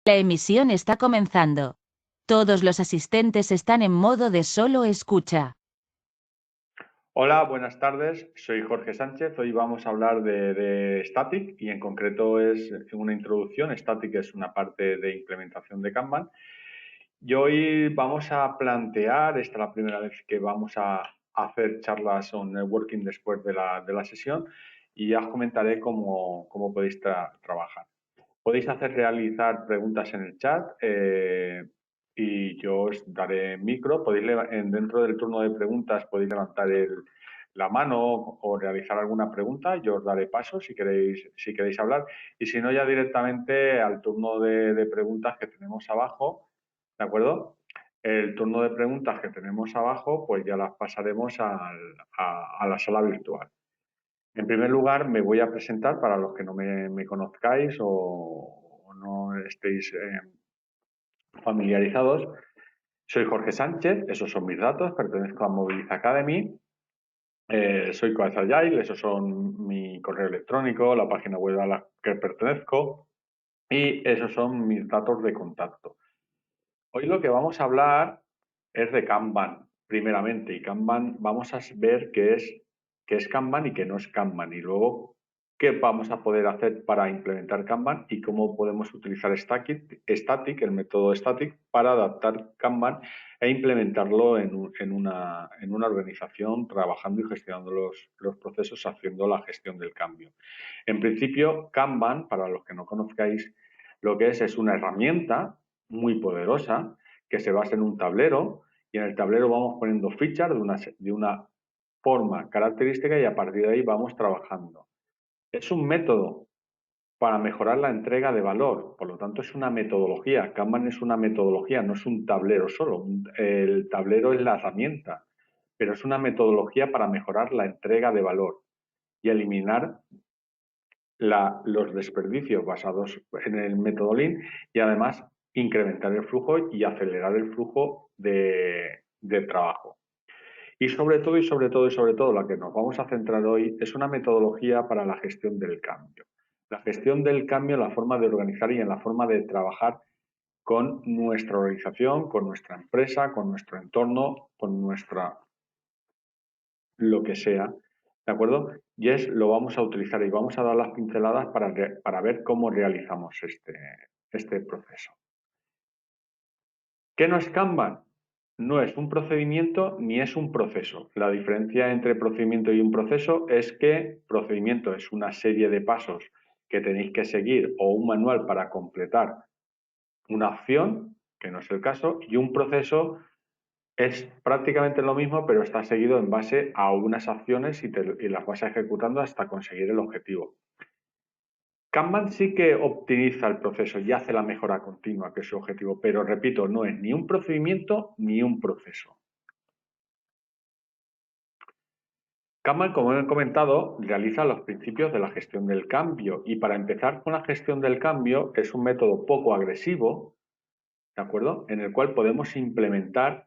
La emisión está comenzando. Todos los asistentes están en modo de solo escucha. Hola, buenas tardes. Soy Jorge Sánchez. Hoy vamos a hablar de Static y en concreto es una introducción. Static es una parte de implementación de Kanban. Y hoy vamos a plantear, esta es la primera vez que vamos a hacer charlas on networking después de la sesión y ya os comentaré cómo podéis trabajar. Podéis realizar preguntas en el chat y yo os daré micro. Dentro del turno de preguntas podéis levantar la mano o realizar alguna pregunta. Yo os daré paso si queréis hablar. Y si no, ya directamente al turno de preguntas que tenemos abajo, ¿de acuerdo? El turno de preguntas que tenemos abajo, pues ya las pasaremos a la sala virtual. En primer lugar, me voy a presentar para los que no me conozcáis o no estéis familiarizados. Soy Jorge Sánchez, esos son mis datos, pertenezco a Mobilize Academy, soy Coach Agile, esos son mi correo electrónico, la página web a la que pertenezco y esos son mis datos de contacto. Hoy lo que vamos a hablar es de Kanban, primeramente, y Kanban vamos a ver qué es Kanban y qué no es Kanban, y luego qué vamos a poder hacer para implementar Kanban y cómo podemos utilizar Static, el método Static, para adaptar Kanban e implementarlo en una organización, trabajando y gestionando los procesos, haciendo la gestión del cambio. En principio, Kanban, para los que no conozcáis lo que es una herramienta muy poderosa que se basa en un tablero y en el tablero vamos poniendo fichas de una forma característica y a partir de ahí vamos trabajando. Es un método para mejorar la entrega de valor, por lo tanto es una metodología. Kanban es una metodología, no es un tablero solo. El tablero es la herramienta, pero es una metodología para mejorar la entrega de valor y eliminar los desperdicios basados en el método Lean y además incrementar el flujo y acelerar el flujo de trabajo. Y sobre todo, la que nos vamos a centrar hoy es una metodología para la gestión del cambio. La gestión del cambio en la forma de organizar y en la forma de trabajar con nuestra organización, con nuestra empresa, con nuestro entorno, con lo que sea, ¿de acuerdo? Y lo vamos a utilizar y vamos a dar las pinceladas para ver cómo realizamos este proceso. ¿Qué no es Kanban? No es un procedimiento ni es un proceso. La diferencia entre procedimiento y un proceso es que procedimiento es una serie de pasos que tenéis que seguir o un manual para completar una acción, que no es el caso, y un proceso es prácticamente lo mismo, pero está seguido en base a unas acciones y las vas ejecutando hasta conseguir el objetivo. Kanban sí que optimiza el proceso y hace la mejora continua, que es su objetivo, pero repito, no es ni un procedimiento ni un proceso. Kanban, como he comentado, realiza los principios de la gestión del cambio y para empezar con la gestión del cambio es un método poco agresivo, ¿de acuerdo? En el cual podemos implementar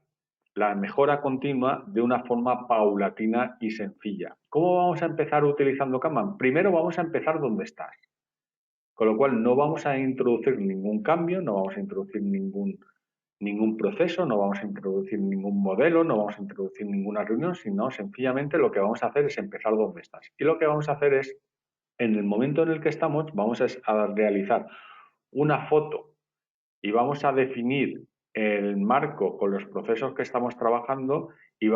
la mejora continua de una forma paulatina y sencilla. ¿Cómo vamos a empezar utilizando Kanban? Primero vamos a empezar donde estás. Con lo cual no vamos a introducir ningún cambio, no vamos a introducir ningún proceso, no vamos a introducir ningún modelo, no vamos a introducir ninguna reunión, sino sencillamente lo que vamos a hacer es empezar donde estás. Y lo que vamos a hacer es, en el momento en el que estamos, vamos a realizar una foto y vamos a definir el marco con los procesos que estamos trabajando y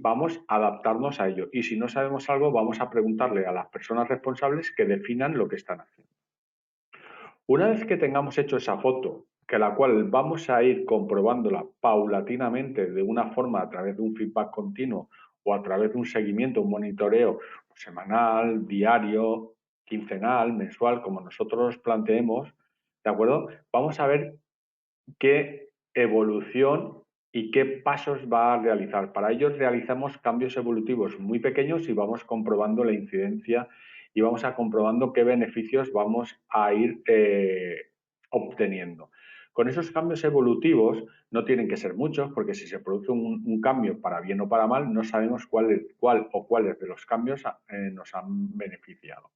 vamos a adaptarnos a ello. Y si no sabemos algo, vamos a preguntarle a las personas responsables que definan lo que están haciendo. Una vez que tengamos hecho esa foto, que la cual vamos a ir comprobándola paulatinamente de una forma a través de un feedback continuo o a través de un seguimiento, un monitoreo semanal, diario, quincenal, mensual, como nosotros planteemos, ¿de acuerdo? Vamos a ver qué evolución y qué pasos va a realizar. Para ello realizamos cambios evolutivos muy pequeños y vamos comprobando la incidencia y vamos a comprobando qué beneficios vamos a ir obteniendo. Con esos cambios evolutivos no tienen que ser muchos porque si se produce un cambio para bien o para mal no sabemos cuál o cuáles de los cambios nos han beneficiado.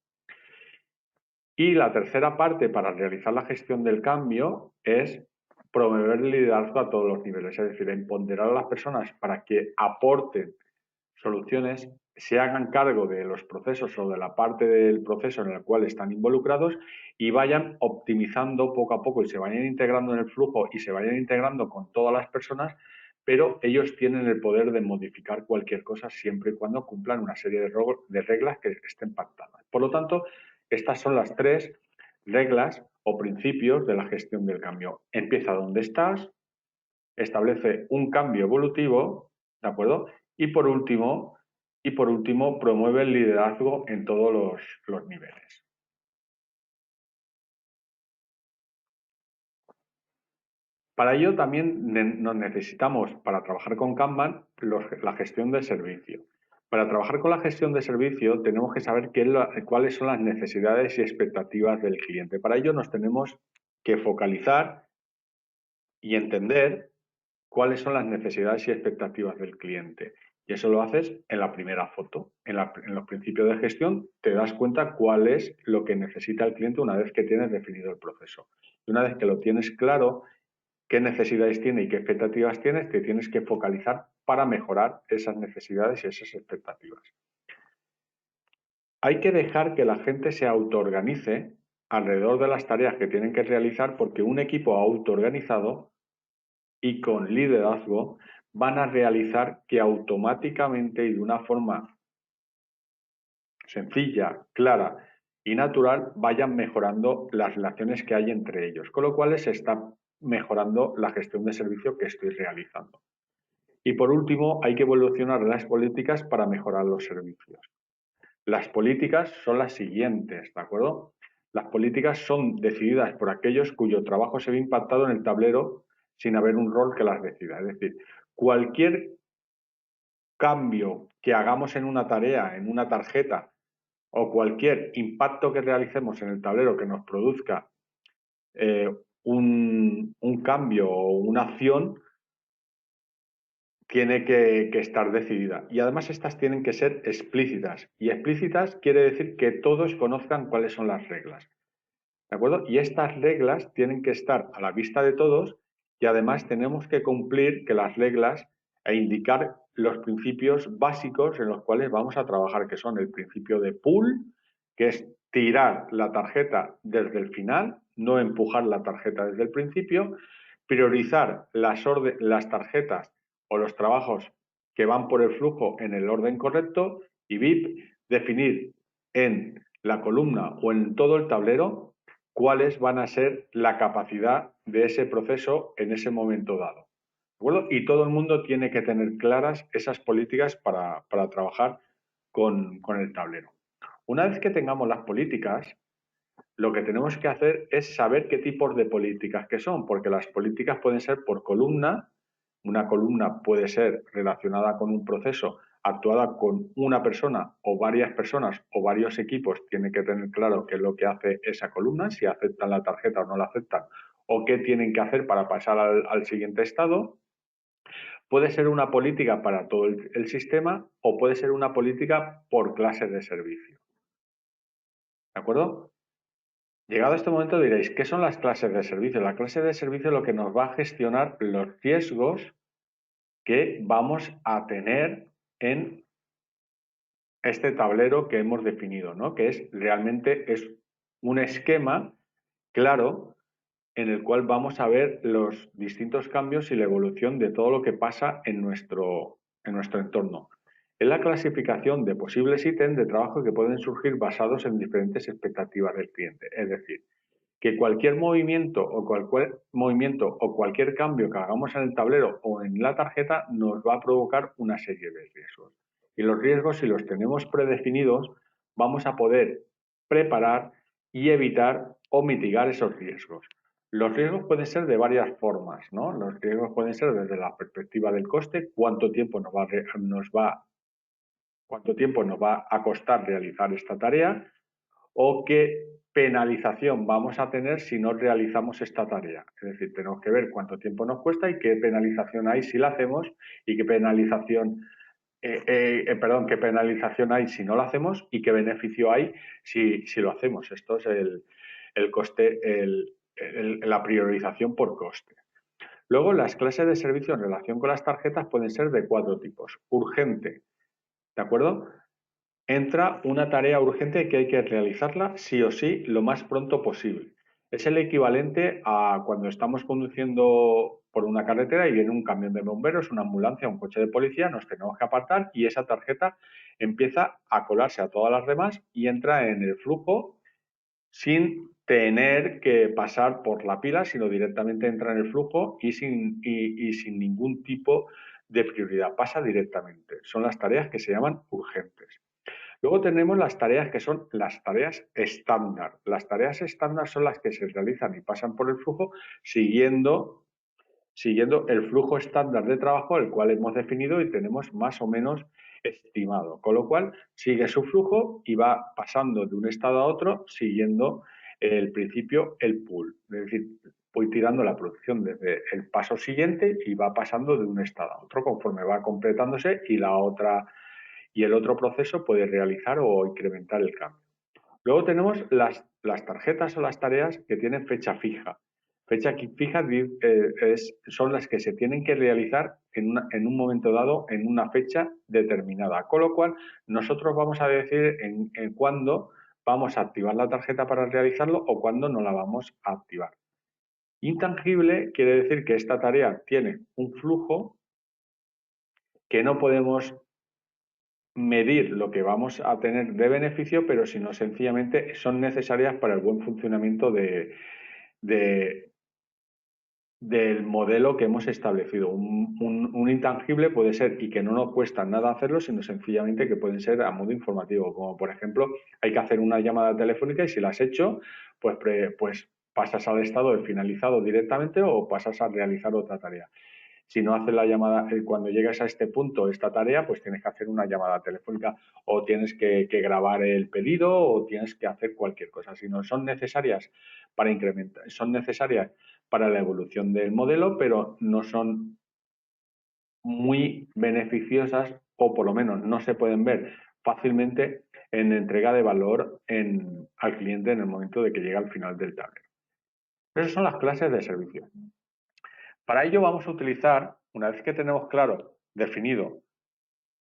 Y la tercera parte para realizar la gestión del cambio es promover el liderazgo a todos los niveles, es decir, empoderar a las personas para que aporten soluciones, se hagan cargo de los procesos o de la parte del proceso en el cual están involucrados y vayan optimizando poco a poco y se vayan integrando en el flujo y se vayan integrando con todas las personas, pero ellos tienen el poder de modificar cualquier cosa siempre y cuando cumplan una serie de reglas que estén pactadas. Por lo tanto, estas son las tres reglas o principios de la gestión del cambio. Empieza donde estás, establece un cambio evolutivo, ¿de acuerdo? Y por último, promueve el liderazgo en todos los niveles. Para ello también nos necesitamos, para trabajar con Kanban, la gestión del servicio. Para trabajar con la gestión de servicio tenemos que saber cuáles son las necesidades y expectativas del cliente. Para ello nos tenemos que focalizar y entender cuáles son las necesidades y expectativas del cliente. Y eso lo haces en la primera foto. En los principios de gestión te das cuenta cuál es lo que necesita el cliente una vez que tienes definido el proceso. Y una vez que lo tienes claro, qué necesidades tiene y qué expectativas tienes, te tienes que focalizar para mejorar esas necesidades y esas expectativas. Hay que dejar que la gente se autoorganice alrededor de las tareas que tienen que realizar, porque un equipo autoorganizado y con liderazgo van a realizar que automáticamente y de una forma sencilla, clara y natural vayan mejorando las relaciones que hay entre ellos, con lo cual se está mejorando la gestión de servicio que estoy realizando. Y por último, hay que evolucionar las políticas para mejorar los servicios. Las políticas son las siguientes, ¿de acuerdo? Las políticas son decididas por aquellos cuyo trabajo se ve impactado en el tablero sin haber un rol que las decida. Es decir, cualquier cambio que hagamos en una tarea, en una tarjeta, o cualquier impacto que realicemos en el tablero que nos produzca un cambio o una acción, tiene que estar decidida. Y además estas tienen que ser explícitas. Y explícitas quiere decir que todos conozcan cuáles son las reglas. ¿De acuerdo? Y estas reglas tienen que estar a la vista de todos y además tenemos que cumplir que las reglas e indicar los principios básicos en los cuales vamos a trabajar, que son el principio de pull, que es tirar la tarjeta desde el final, no empujar la tarjeta desde el principio, priorizar las tarjetas o los trabajos que van por el flujo en el orden correcto y VIP, definir en la columna o en todo el tablero cuáles van a ser la capacidad de ese proceso en ese momento dado. ¿De acuerdo? Y todo el mundo tiene que tener claras esas políticas para trabajar con el tablero. Una vez que tengamos las políticas, lo que tenemos que hacer es saber qué tipos de políticas que son, porque las políticas pueden ser por columna. Una columna puede ser relacionada con un proceso, actuada con una persona o varias personas o varios equipos. Tiene que tener claro qué es lo que hace esa columna, si aceptan la tarjeta o no la aceptan, o qué tienen que hacer para pasar al siguiente estado. Puede ser una política para todo el sistema o puede ser una política por clases de servicio. ¿De acuerdo? Llegado a este momento diréis, ¿qué son las clases de servicio? La clase de servicio es lo que nos va a gestionar los riesgos que vamos a tener en este tablero que hemos definido, ¿no? Que realmente es un esquema claro en el cual vamos a ver los distintos cambios y la evolución de todo lo que pasa en nuestro entorno. Es la clasificación de posibles ítems de trabajo que pueden surgir basados en diferentes expectativas del cliente. Es decir, que cualquier movimiento o cualquier cambio que hagamos en el tablero o en la tarjeta nos va a provocar una serie de riesgos. Y los riesgos, si los tenemos predefinidos, vamos a poder preparar y evitar o mitigar esos riesgos. Los riesgos pueden ser de varias formas, ¿no? Los riesgos pueden ser desde la perspectiva del coste, cuánto tiempo nos va a costar realizar esta tarea, o qué penalización vamos a tener si no realizamos esta tarea. Es decir, tenemos que ver cuánto tiempo nos cuesta y qué penalización hay si la hacemos y qué penalización qué penalización hay si no lo hacemos y qué beneficio hay si lo hacemos. Esto es el coste, la priorización por coste. Luego, las clases de servicio en relación con las tarjetas pueden ser de 4 tipos. Urgente, ¿de acuerdo? Entra una tarea urgente que hay que realizarla sí o sí lo más pronto posible. Es el equivalente a cuando estamos conduciendo por una carretera y viene un camión de bomberos, una ambulancia, un coche de policía, nos tenemos que apartar y esa tarjeta empieza a colarse a todas las demás y entra en el flujo sin tener que pasar por la pila, sino directamente entra en el flujo y sin ningún tipo de prioridad. Pasa directamente. Son las tareas que se llaman urgentes. Luego tenemos las tareas que son las tareas estándar. Las tareas estándar son las que se realizan y pasan por el flujo siguiendo el flujo estándar de trabajo, el cual hemos definido y tenemos más o menos estimado. Con lo cual, sigue su flujo y va pasando de un estado a otro siguiendo el principio, el pull. Es decir, voy tirando la producción desde el paso siguiente y va pasando de un estado a otro conforme va completándose y el otro proceso puede realizar o incrementar el cambio. Luego tenemos las tarjetas o las tareas que tienen fecha fija. Fecha fija son las que se tienen que realizar en un momento dado, en una fecha determinada. Con lo cual, nosotros vamos a decir en cuándo vamos a activar la tarjeta para realizarlo o cuándo no la vamos a activar. Intangible quiere decir que esta tarea tiene un flujo que no podemos medir lo que vamos a tener de beneficio, pero sino sencillamente son necesarias para el buen funcionamiento del modelo que hemos establecido. Un intangible puede ser y que no nos cuesta nada hacerlo, sino sencillamente que pueden ser a modo informativo, como por ejemplo hay que hacer una llamada telefónica y si la has hecho, pues pasas al estado de finalizado directamente o pasas a realizar otra tarea. Si no haces la llamada, cuando llegues a este punto, esta tarea, pues tienes que hacer una llamada telefónica o tienes que grabar el pedido o tienes que hacer cualquier cosa. Si no, son necesarias para incrementar, son necesarias para la evolución del modelo, pero no son muy beneficiosas o por lo menos no se pueden ver fácilmente en entrega de valor al cliente en el momento de que llega al final del tablero. Esas son las clases de servicio. Para ello vamos a utilizar, una vez que tenemos claro, definido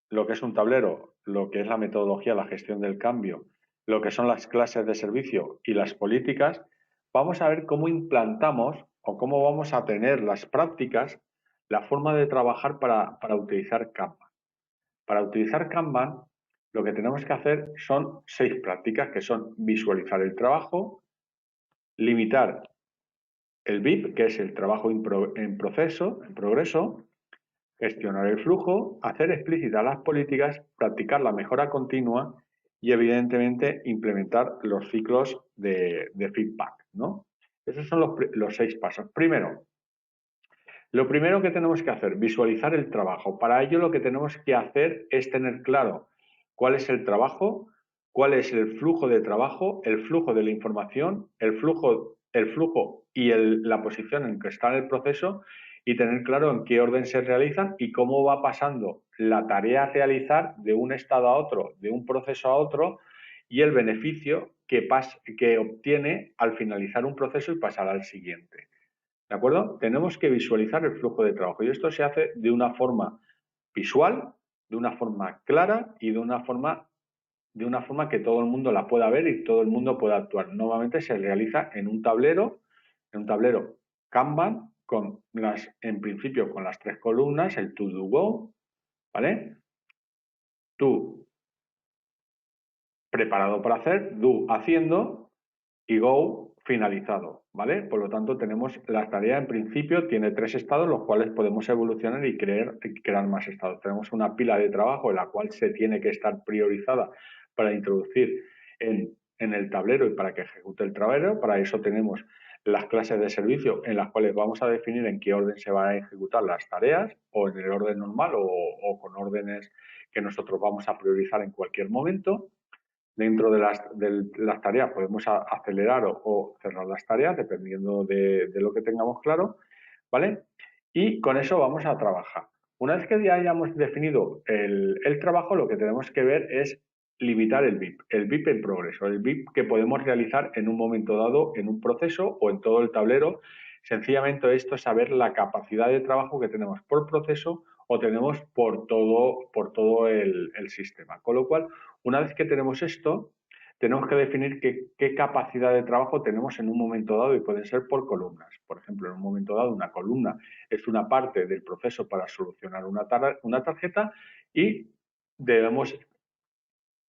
lo que es un tablero, lo que es la metodología, la gestión del cambio, lo que son las clases de servicio y las políticas, vamos a ver cómo implantamos o cómo vamos a tener las prácticas, la forma de trabajar para utilizar Kanban. Para utilizar Kanban, lo que tenemos que hacer son 6 prácticas, que son visualizar el trabajo, limitar el VIP, que es el trabajo en progreso, gestionar el flujo, hacer explícitas las políticas, practicar la mejora continua y, evidentemente, implementar los ciclos de feedback, ¿no? Esos son los 6 pasos. Primero, lo primero que tenemos que hacer, visualizar el trabajo. Para ello lo que tenemos que hacer es tener claro cuál es el trabajo, cuál es el flujo de trabajo, el flujo de la información, el flujo y la posición en que está en el proceso y tener claro en qué orden se realizan y cómo va pasando la tarea a realizar de un estado a otro, de un proceso a otro y el beneficio que obtiene al finalizar un proceso y pasar al siguiente. ¿De acuerdo? Tenemos que visualizar el flujo de trabajo y esto se hace de una forma visual, de una forma clara y de una forma que todo el mundo la pueda ver y todo el mundo pueda actuar. Normalmente se realiza en un tablero Kanban en principio con las 3 columnas, el to, do, go, ¿vale? To, preparado para hacer, do, haciendo y go, finalizado, ¿vale? Por lo tanto, tenemos la tarea en principio, tiene 3 estados, los cuales podemos evolucionar y crear más estados. Tenemos una pila de trabajo en la cual se tiene que estar priorizada para introducir en el tablero y para que ejecute el tablero. Para eso tenemos las clases de servicio en las cuales vamos a definir en qué orden se van a ejecutar las tareas o en el orden normal o con órdenes que nosotros vamos a priorizar en cualquier momento. Dentro de las tareas podemos acelerar o cerrar las tareas dependiendo de lo que tengamos claro, ¿vale? Y con eso vamos a trabajar. Una vez que ya hayamos definido el trabajo, lo que tenemos que ver es limitar el VIP en progreso, el VIP que podemos realizar en un momento dado, en un proceso o en todo el tablero. Sencillamente esto es saber la capacidad de trabajo que tenemos por proceso o tenemos por todo el sistema. Con lo cual, una vez que tenemos esto, tenemos que definir qué capacidad de trabajo tenemos en un momento dado y pueden ser por columnas. Por ejemplo, en un momento dado una columna es una parte del proceso para solucionar una tarjeta y debemos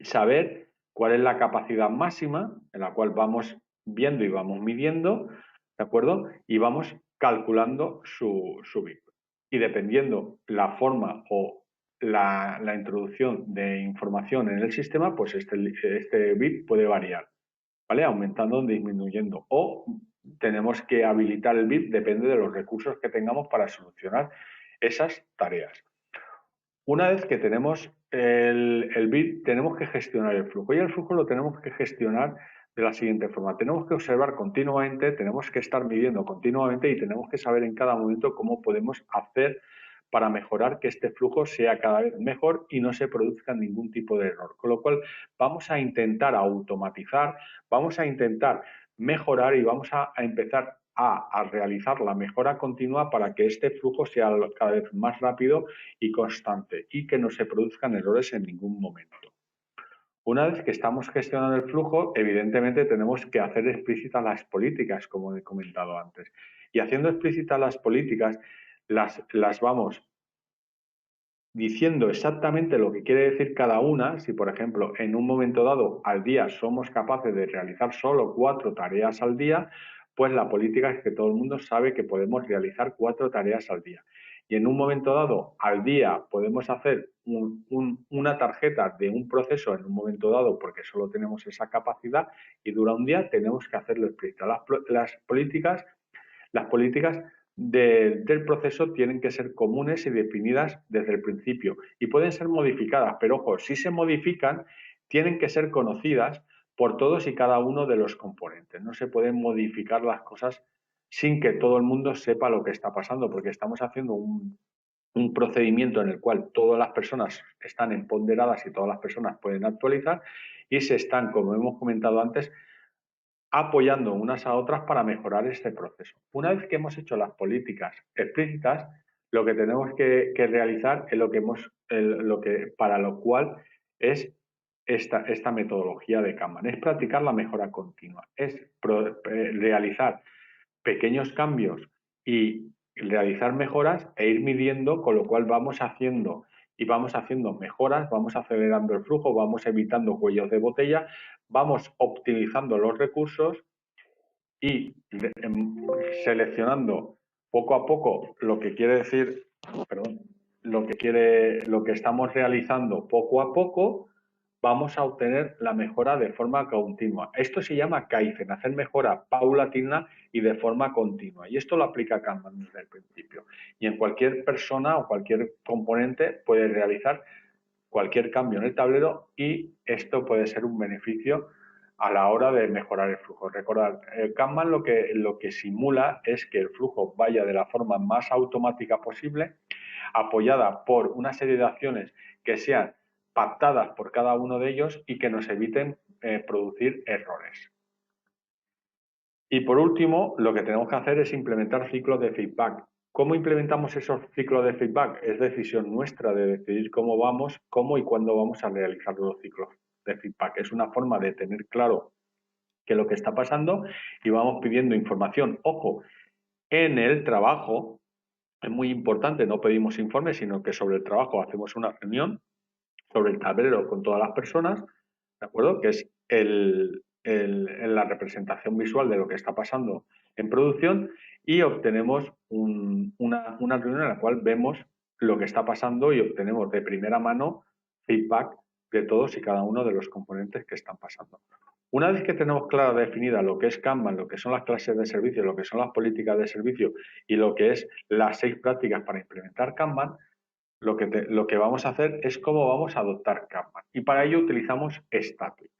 saber cuál es la capacidad máxima en la cual vamos viendo y vamos midiendo, ¿de acuerdo? Y vamos calculando su BIP. Y dependiendo la forma o la introducción de información en el sistema, pues este BIP puede variar, ¿vale? Aumentando o disminuyendo. O tenemos que habilitar el BIP, depende de los recursos que tengamos para solucionar esas tareas. Una vez que tenemos el BIP, tenemos que gestionar el flujo y el flujo lo tenemos que gestionar de la siguiente forma. Tenemos que observar continuamente, tenemos que estar midiendo continuamente y tenemos que saber en cada momento cómo podemos hacer para mejorar que este flujo sea cada vez mejor y no se produzca ningún tipo de error. Con lo cual vamos a intentar automatizar, vamos a intentar mejorar y vamos a empezar a realizar la mejora continua para que este flujo sea cada vez más rápido y constante y que no se produzcan errores en ningún momento. Una vez que estamos gestionando el flujo, evidentemente tenemos que hacer explícitas las políticas, como he comentado antes. Y haciendo explícitas las políticas, las vamos diciendo exactamente lo que quiere decir cada una. Si, por ejemplo, en un momento dado al día somos capaces de realizar solo 4 tareas al día, pues la política es que todo el mundo sabe que podemos realizar 4 tareas al día. Y en un momento dado al día podemos hacer una tarjeta de un proceso en un momento dado porque solo tenemos esa capacidad y dura un día, tenemos que hacerlo explícito. Las políticas del proceso tienen que ser comunes y definidas desde el principio y pueden ser modificadas, pero ojo, si se modifican, tienen que ser conocidas por todos y cada uno de los componentes. No se pueden modificar las cosas sin que todo el mundo sepa lo que está pasando, porque estamos haciendo un procedimiento en el cual todas las personas están empoderadas y todas las personas pueden actualizar y se están, como hemos comentado antes, apoyando unas a otras para mejorar este proceso. Una vez que hemos hecho las políticas explícitas, lo que tenemos que realizar es para lo cual es esta metodología de Kanban, es practicar la mejora continua, es realizar pequeños cambios y realizar mejoras e ir midiendo, con lo cual vamos haciendo mejoras, vamos acelerando el flujo, vamos evitando cuellos de botella, vamos optimizando los recursos y seleccionando poco a poco lo que quiere decir, perdón, lo que estamos realizando poco a poco, vamos a obtener la mejora de forma continua. Esto se llama Kaizen, hacer mejora paulatina y de forma continua. Y esto lo aplica Kanban desde el principio. Y en cualquier persona o cualquier componente puede realizar cualquier cambio en el tablero y esto puede ser un beneficio a la hora de mejorar el flujo. Recordad, el Kanban lo que simula es que el flujo vaya de la forma más automática posible, apoyada por una serie de acciones que sean pactadas por cada uno de ellos y que nos eviten producir errores. Y por último, lo que tenemos que hacer es implementar ciclos de feedback. ¿Cómo implementamos esos ciclos de feedback? Es decisión nuestra de decidir cómo y cuándo vamos a realizar los ciclos de feedback. Es una forma de tener claro qué es lo que está pasando y vamos pidiendo información. Ojo, en el trabajo es muy importante, no pedimos informes, sino que sobre el trabajo hacemos una reunión sobre el tablero con todas las personas, ¿de acuerdo? Que es la representación visual de lo que está pasando en producción y obtenemos una reunión en la cual vemos lo que está pasando y obtenemos de primera mano feedback de todos y cada uno de los componentes que están pasando. Una vez que tenemos clara definida lo que es Kanban, lo que son las clases de servicio, lo que son las políticas de servicio y lo que es las 6 prácticas para implementar Kanban, lo que vamos a hacer es cómo vamos a adoptar Kanban. Y para ello utilizamos Static.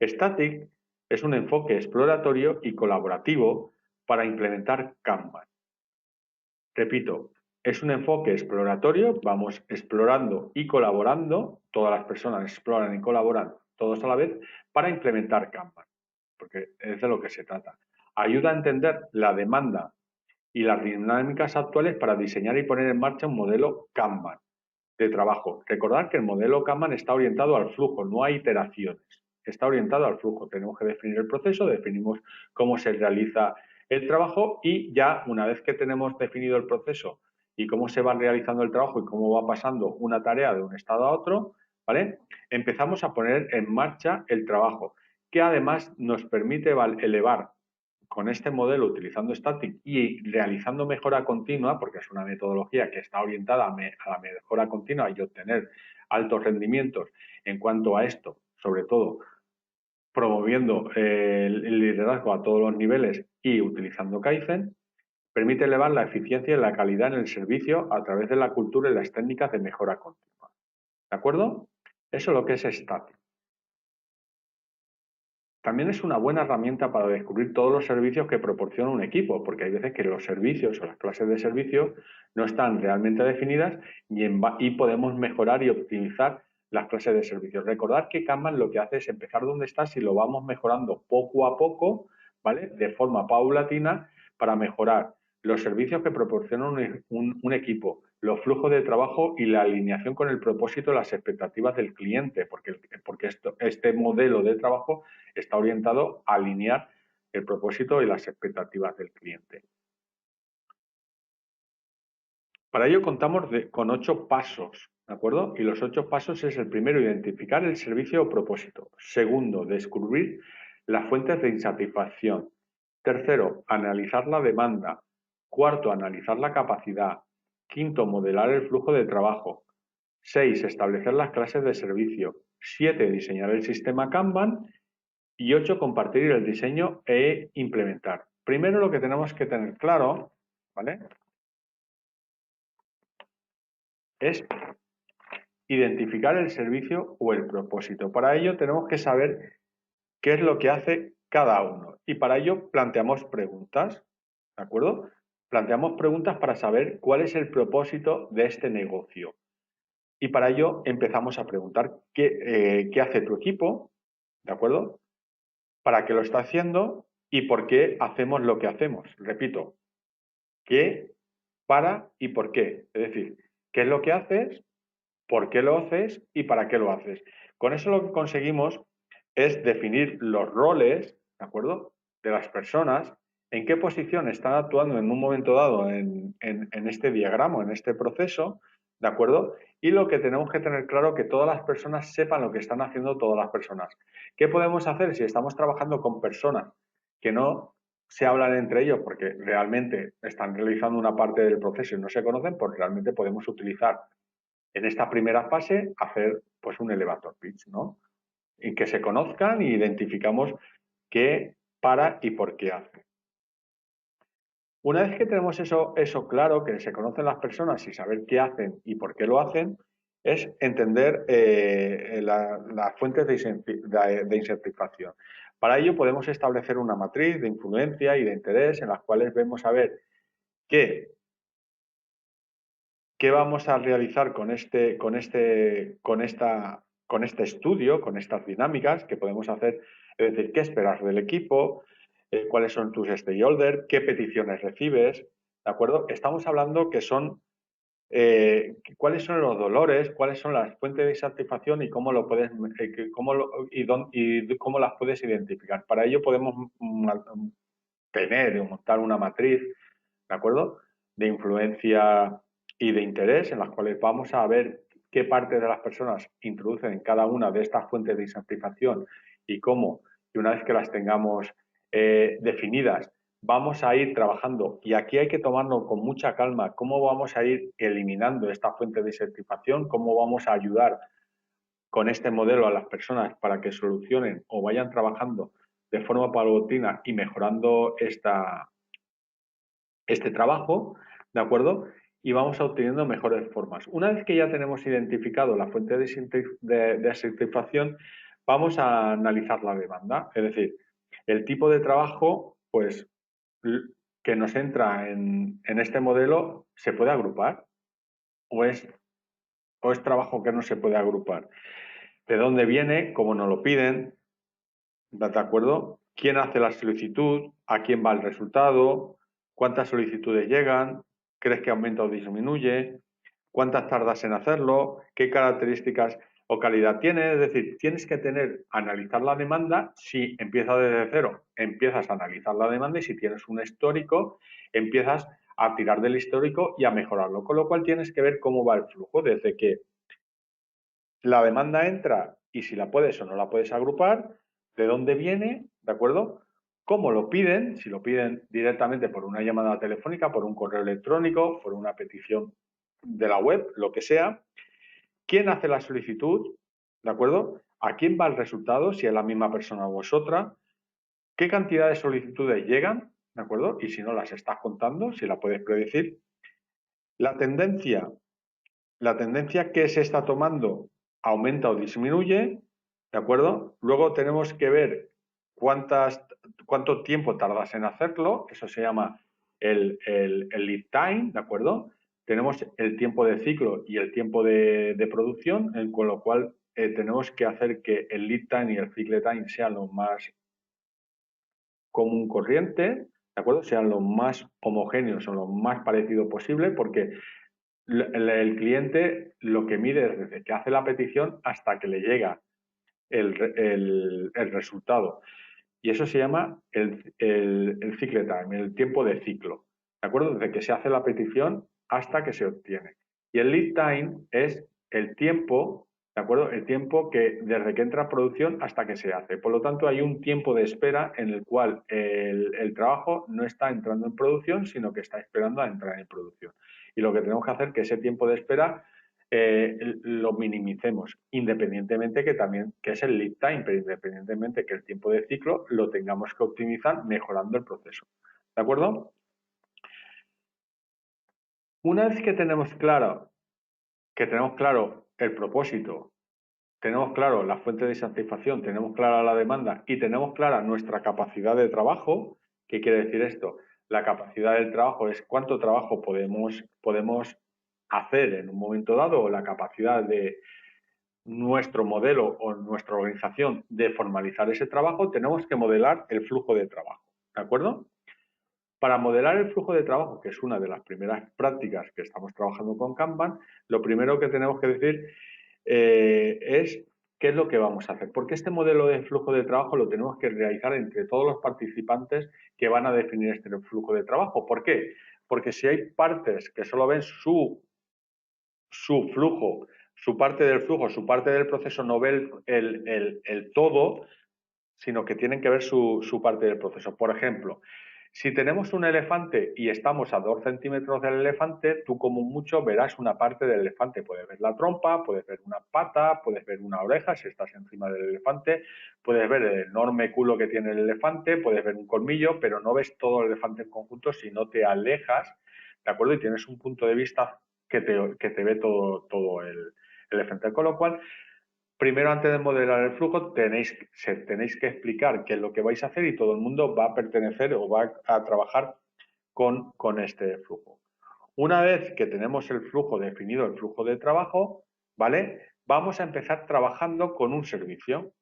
Static es un enfoque exploratorio y colaborativo para implementar Kanban. Repito, Es un enfoque exploratorio, vamos explorando y colaborando, todas las personas exploran y colaboran todos a la vez para implementar Kanban, porque es de lo que se trata. Ayuda a entender la demanda y las dinámicas actuales para diseñar y poner en marcha un modelo Kanban de trabajo. Recordad que el modelo Kanban está orientado al flujo, no a iteraciones. Está orientado al flujo. Tenemos que definir el proceso, definimos cómo se realiza el trabajo y ya una vez que tenemos definido el proceso y cómo se va realizando el trabajo y cómo va pasando una tarea de un estado a otro, ¿vale? Empezamos a poner en marcha el trabajo, que además nos permite elevar con este modelo utilizando Static y realizando mejora continua, porque es una metodología que está orientada a la mejora continua y obtener altos rendimientos en cuanto a esto, sobre todo promoviendo el liderazgo a todos los niveles y utilizando Kaizen, permite elevar la eficiencia y la calidad en el servicio a través de la cultura y las técnicas de mejora continua. ¿De acuerdo? Eso es lo que es Static. También es una buena herramienta para descubrir todos los servicios que proporciona un equipo, porque hay veces que los servicios o las clases de servicio no están realmente definidas y podemos mejorar y optimizar las clases de servicios. Recordad que Kanban lo que hace es empezar donde estás y lo vamos mejorando poco a poco, ¿vale? De forma paulatina para mejorar los servicios que proporciona un equipo, los flujos de trabajo y la alineación con el propósito y las expectativas del cliente, porque este modelo de trabajo está orientado a alinear el propósito y las expectativas del cliente. Para ello contamos con 8 pasos, ¿de acuerdo? Y los 8 pasos es el primero, identificar el servicio o propósito. Segundo, descubrir las fuentes de insatisfacción. Tercero, analizar la demanda. Cuarto, analizar la capacidad. Quinto, modelar el flujo de trabajo. 6, establecer las clases de servicio. 7, diseñar el sistema Kanban. Y 8, compartir el diseño e implementar. Primero lo que tenemos que tener claro, ¿vale? Es identificar el servicio o el propósito. Para ello tenemos que saber qué es lo que hace cada uno. Y para ello planteamos preguntas, ¿de acuerdo? Planteamos preguntas para saber cuál es el propósito de este negocio. Y para ello empezamos a preguntar qué hace tu equipo, ¿de acuerdo? ¿Para qué lo está haciendo? Y por qué hacemos lo que hacemos. Repito, qué, para y por qué. Es decir, qué es lo que haces, por qué lo haces y para qué lo haces. Con eso lo que conseguimos es definir los roles, ¿de acuerdo?, de las personas, en qué posición están actuando en un momento dado en este diagrama, en este proceso, ¿de acuerdo? Y lo que tenemos que tener claro es que todas las personas sepan lo que están haciendo todas las personas. ¿Qué podemos hacer si estamos trabajando con personas que no se hablan entre ellos porque realmente están realizando una parte del proceso y no se conocen? Pues realmente podemos utilizar en esta primera fase hacer pues un elevator pitch, ¿no? En que se conozcan y identificamos qué, para y por qué hacen. Una vez que tenemos eso claro, que se conocen las personas y saber qué hacen y por qué lo hacen, es entender las fuentes de insatisfacción. Para ello podemos establecer una matriz de influencia y de interés en las cuales vemos a ver qué vamos a realizar con este estudio, con estas dinámicas que podemos hacer, es decir, qué esperas del equipo, cuáles son tus stakeholders, qué peticiones recibes, ¿de acuerdo? Estamos hablando que son cuáles son los dolores, cuáles son las fuentes de insatisfacción y cómo lo puedes y cómo las puedes identificar. Para ello podemos tener o montar una matriz, ¿de acuerdo?, de influencia y de interés, en las cuales vamos a ver qué parte de las personas introducen en cada una de estas fuentes de insatisfacción y cómo, y una vez que las tengamos definidas, vamos a ir trabajando. Y aquí hay que tomarlo con mucha calma, cómo vamos a ir eliminando esta fuente de insatisfacción, cómo vamos a ayudar con este modelo a las personas para que solucionen o vayan trabajando de forma paulatina y mejorando este trabajo, ¿de acuerdo? Y vamos obteniendo mejores formas. Una vez que ya tenemos identificado la fuente de satisfacción, vamos a analizar la demanda. Es decir, el tipo de trabajo, pues que nos entra en este modelo se puede agrupar o es trabajo que no se puede agrupar. ¿De dónde viene? ¿Cómo nos lo piden? ¿De acuerdo? ¿Quién hace la solicitud? ¿A quién va el resultado? ¿Cuántas solicitudes llegan? ¿Crees que aumenta o disminuye? ¿Cuántas tardas en hacerlo? ¿Qué características o calidad tiene? Es decir, tienes que analizar la demanda. Si empiezas desde cero, empiezas a analizar la demanda, y si tienes un histórico, empiezas a tirar del histórico y a mejorarlo. Con lo cual tienes que ver cómo va el flujo desde que la demanda entra y si la puedes o no la puedes agrupar, de dónde viene, ¿de acuerdo? ¿Cómo lo piden? Si lo piden directamente por una llamada telefónica, por un correo electrónico, por una petición de la web, lo que sea. ¿Quién hace la solicitud? ¿De acuerdo? ¿A quién va el resultado? Si es la misma persona o es otra. ¿Qué cantidad de solicitudes llegan? ¿De acuerdo? Y si no las estás contando, si la puedes predecir. La tendencia que se está tomando aumenta o disminuye, ¿de acuerdo? Luego tenemos que ver cuánto tiempo tardas en hacerlo, eso se llama el lead time, ¿de acuerdo? Tenemos el tiempo de ciclo y el tiempo de producción, con lo cual tenemos que hacer que el lead time y el cycle time sean lo más común corriente, ¿de acuerdo? Sean lo más homogéneos o lo más parecido posible, porque el cliente lo que mide es desde que hace la petición hasta que le llega el resultado. Y eso se llama el cycle time, el tiempo de ciclo. ¿De acuerdo? Desde que se hace la petición hasta que se obtiene. Y el lead time es el tiempo, ¿de acuerdo? El tiempo que desde que entra a producción hasta que se hace. Por lo tanto, hay un tiempo de espera en el cual el trabajo no está entrando en producción, sino que está esperando a entrar en producción. Y lo que tenemos que hacer es que ese tiempo de espera lo minimicemos, independientemente que es el lead time, pero independientemente que el tiempo de ciclo lo tengamos que optimizar mejorando el proceso. ¿De acuerdo? Una vez que tenemos claro el propósito, tenemos claro la fuente de satisfacción, tenemos clara la demanda y tenemos clara nuestra capacidad de trabajo, ¿qué quiere decir esto? La capacidad del trabajo es cuánto trabajo podemos hacer en un momento dado, o la capacidad de nuestro modelo o nuestra organización de formalizar ese trabajo, tenemos que modelar el flujo de trabajo. ¿De acuerdo? Para modelar el flujo de trabajo, que es una de las primeras prácticas que estamos trabajando con Kanban, lo primero que tenemos que decir es qué es lo que vamos a hacer. Porque este modelo de flujo de trabajo lo tenemos que realizar entre todos los participantes que van a definir este flujo de trabajo. ¿Por qué? Porque si hay partes que solo ven su flujo, su parte del flujo, su parte del proceso, no ve el todo, sino que tienen que ver su parte del proceso. Por ejemplo, si tenemos un elefante y estamos a 2 centímetros del elefante, tú como mucho verás una parte del elefante. Puedes ver la trompa, puedes ver una pata, puedes ver una oreja si estás encima del elefante, puedes ver el enorme culo que tiene el elefante, puedes ver un colmillo, pero no ves todo el elefante en conjunto si no te alejas, ¿de acuerdo? Y tienes un punto de vista que te ve todo el elefante. Con lo cual, primero, antes de modelar el flujo, tenéis que explicar qué es lo que vais a hacer y todo el mundo va a pertenecer o va a trabajar con este flujo. Una vez que tenemos el flujo definido, el flujo de trabajo, ¿vale? Vamos a empezar trabajando con un servicio,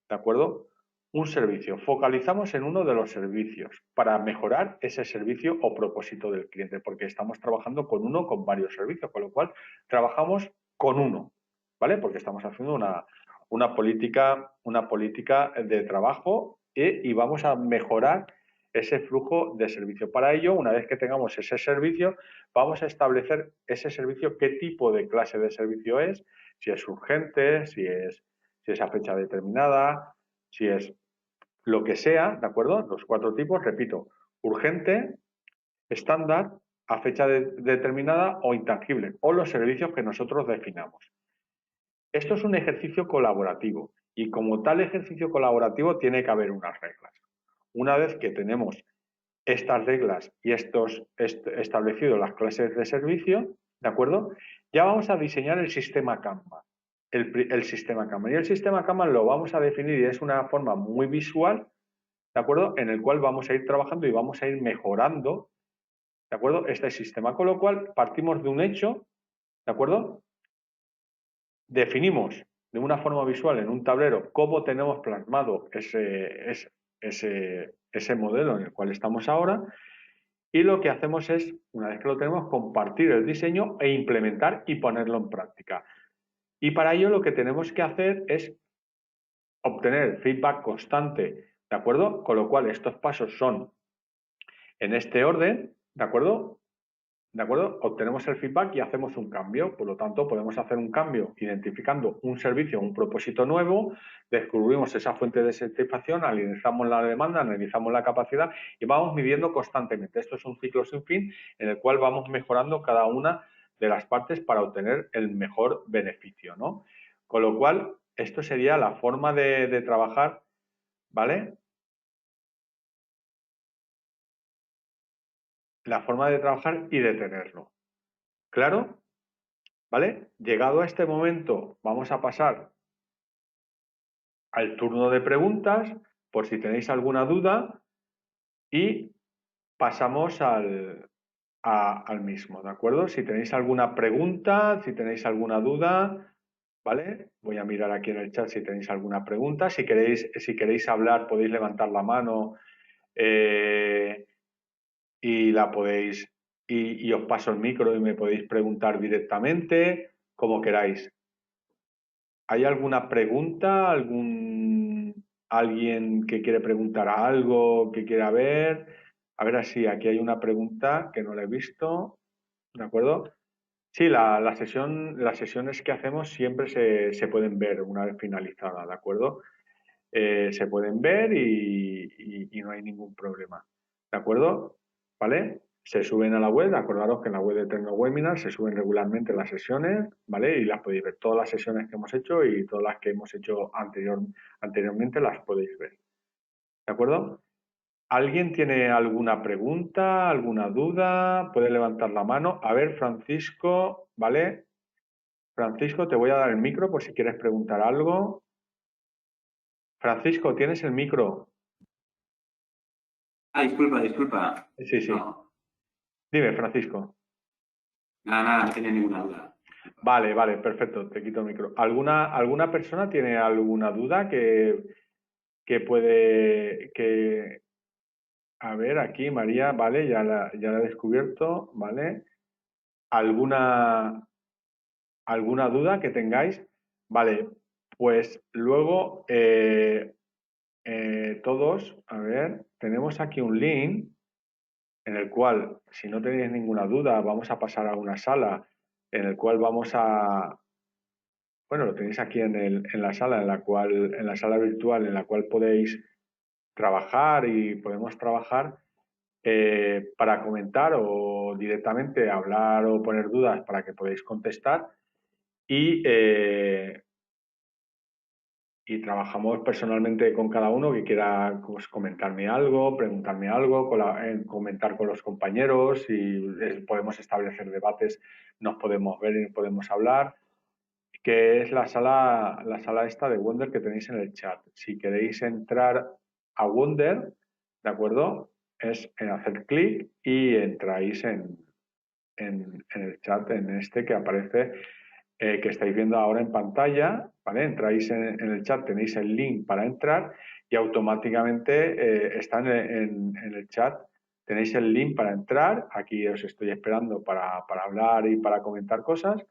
¿de acuerdo? Un servicio. Focalizamos en uno de los servicios para mejorar ese servicio o propósito del cliente, porque estamos trabajando con varios servicios, con lo cual trabajamos con uno, ¿vale? Porque estamos haciendo una política de trabajo y vamos a mejorar ese flujo de servicio. Para ello, una vez que tengamos ese servicio, vamos a establecer ese servicio, qué tipo de clase de servicio es, si es urgente, si es a fecha determinada, si es lo que sea, ¿de acuerdo? Los 4 tipos, repito, urgente, estándar, a fecha determinada o intangible, o los servicios que nosotros definamos. Esto es un ejercicio colaborativo y como tal ejercicio colaborativo tiene que haber unas reglas. Una vez que tenemos estas reglas y establecido las clases de servicio, ¿de acuerdo? Ya vamos a diseñar el sistema Kanban. El sistema Kanban. Y el sistema Kanban lo vamos a definir y es una forma muy visual, ¿de acuerdo? En el cual vamos a ir trabajando y vamos a ir mejorando ¿de acuerdo? Este sistema, con lo cual partimos de un hecho, ¿de acuerdo? Definimos de una forma visual en un tablero cómo tenemos plasmado ese modelo en el cual estamos ahora, y lo que hacemos es, una vez que lo tenemos, compartir el diseño e implementar y ponerlo en práctica. Y para ello lo que tenemos que hacer es obtener feedback constante, ¿de acuerdo? Con lo cual estos pasos son en este orden, ¿de acuerdo? ¿De acuerdo? Obtenemos el feedback y hacemos un cambio. Por lo tanto, podemos hacer un cambio identificando un servicio, un propósito nuevo, descubrimos esa fuente de satisfacción, analizamos la demanda, analizamos la capacidad y vamos midiendo constantemente. Esto es un ciclo sin fin en el cual vamos mejorando cada una de las partes para obtener el mejor beneficio, ¿no? Con lo cual, esto sería la forma de trabajar, ¿vale? La forma de trabajar y de tenerlo. ¿Claro? ¿Vale? Llegado a este momento, vamos a pasar al turno de preguntas, por si tenéis alguna duda, y pasamos al mismo, ¿de acuerdo? Si tenéis alguna pregunta, si tenéis alguna duda, ¿vale? Voy a mirar aquí en el chat si tenéis alguna pregunta. Si queréis hablar, podéis levantar la mano y la podéis, y os paso el micro y me podéis preguntar directamente, como queráis. ¿Hay alguna pregunta? ¿Alguien que quiere preguntar algo, que quiera ver? A ver, así, aquí hay una pregunta que no la he visto, ¿de acuerdo? Sí, las sesiones que hacemos siempre se pueden ver una vez finalizada, ¿de acuerdo? Se pueden ver y no hay ningún problema, ¿de acuerdo? ¿Vale? Se suben a la web, acordaros que en la web de TecnoWebinar se suben regularmente las sesiones, ¿vale? Y las podéis ver, todas las sesiones que hemos hecho y todas las que hemos hecho anteriormente las podéis ver, ¿de acuerdo? ¿Alguien tiene alguna pregunta, alguna duda? Puede levantar la mano. A ver, Francisco, ¿vale? Francisco, te voy a dar el micro por si quieres preguntar algo. Francisco, ¿tienes el micro? Ah, disculpa. Sí, sí. No, Dime, Francisco. nada, no tenía ninguna duda. Vale, perfecto, te quito el micro. ¿Alguna persona tiene alguna duda que puede, que, a ver, aquí María, vale, ya la he descubierto, vale. ¿Alguna duda que tengáis? Vale, pues luego todos, a ver, tenemos aquí un link en el cual, si no tenéis ninguna duda, vamos a pasar a una sala en el cual vamos a, bueno, lo tenéis aquí en la sala, en la sala virtual, en la cual podéis trabajar y podemos trabajar para comentar o directamente hablar o poner dudas para que podáis contestar y trabajamos personalmente con cada uno que quiera pues, comentarme algo, preguntarme algo, comentar con los compañeros y podemos establecer debates, nos podemos ver y podemos hablar, que es la sala esta de Wonder que tenéis en el chat. Si queréis entrar a Wonder, ¿de acuerdo? Es en hacer clic y entráis en el chat, en este que aparece que estáis viendo ahora en pantalla, ¿vale? Entráis en el chat, tenéis el link para entrar y automáticamente está en el chat, tenéis el link para entrar, aquí os estoy esperando para hablar y para comentar cosas,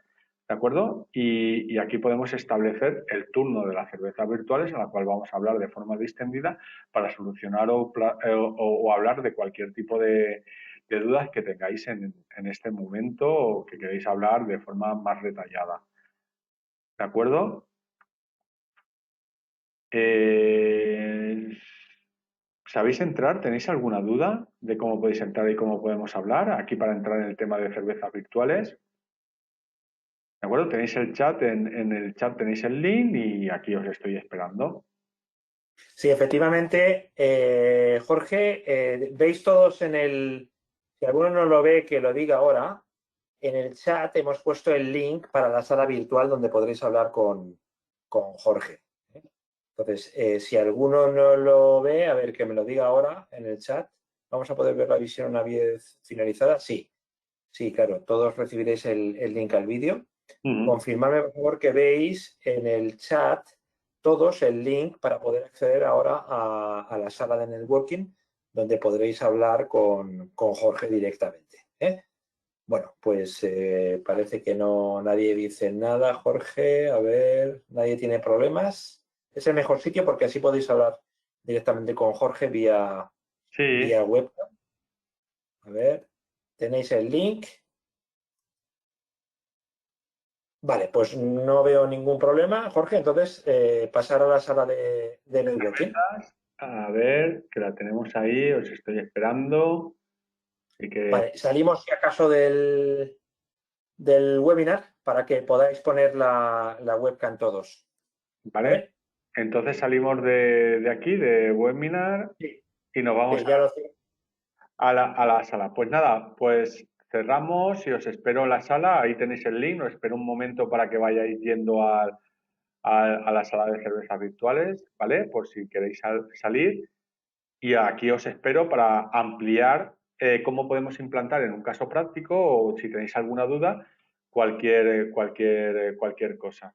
¿de acuerdo? Y aquí podemos establecer el turno de las cervezas virtuales en la cual vamos a hablar de forma distendida para solucionar o hablar de cualquier tipo de dudas que tengáis en este momento o que queréis hablar de forma más detallada. ¿De acuerdo? ¿Sabéis entrar? ¿Tenéis alguna duda de cómo podéis entrar y cómo podemos hablar? Aquí para entrar en el tema de cervezas virtuales. ¿De acuerdo? Tenéis el chat, en el chat tenéis el link y aquí os estoy esperando. Sí, efectivamente, Jorge, veis todos en el, si alguno no lo ve, que lo diga ahora, en el chat hemos puesto el link para la sala virtual donde podréis hablar con Jorge. Entonces, si alguno no lo ve, a ver que me lo diga ahora en el chat. ¿Vamos a poder ver la visión una vez finalizada? Sí, sí, claro, todos recibiréis el link al vídeo. Confirmadme, por favor, que veis en el chat todos el link para poder acceder ahora a la sala de networking, donde podréis hablar con Jorge directamente. Bueno, pues parece que no, nadie dice nada, Jorge. A ver, nadie tiene problemas. Es el mejor sitio porque así podéis hablar directamente con Jorge vía webcam. A ver, tenéis el link. Vale, pues no veo ningún problema, Jorge. Entonces, pasar a la sala de networking. A ver, que la tenemos ahí, os estoy esperando. Así que... Vale, salimos si acaso del webinar para que podáis poner la webcam todos. Vale. Entonces salimos de aquí, de webinar, sí. Y nos vamos a la sala. Pues nada, pues cerramos y os espero en la sala. Ahí tenéis el link. Os espero un momento para que vayáis yendo a la sala de cervezas virtuales, ¿vale? Por si queréis salir. Y aquí os espero para ampliar cómo podemos implantar en un caso práctico o si tenéis alguna duda, cualquier cosa.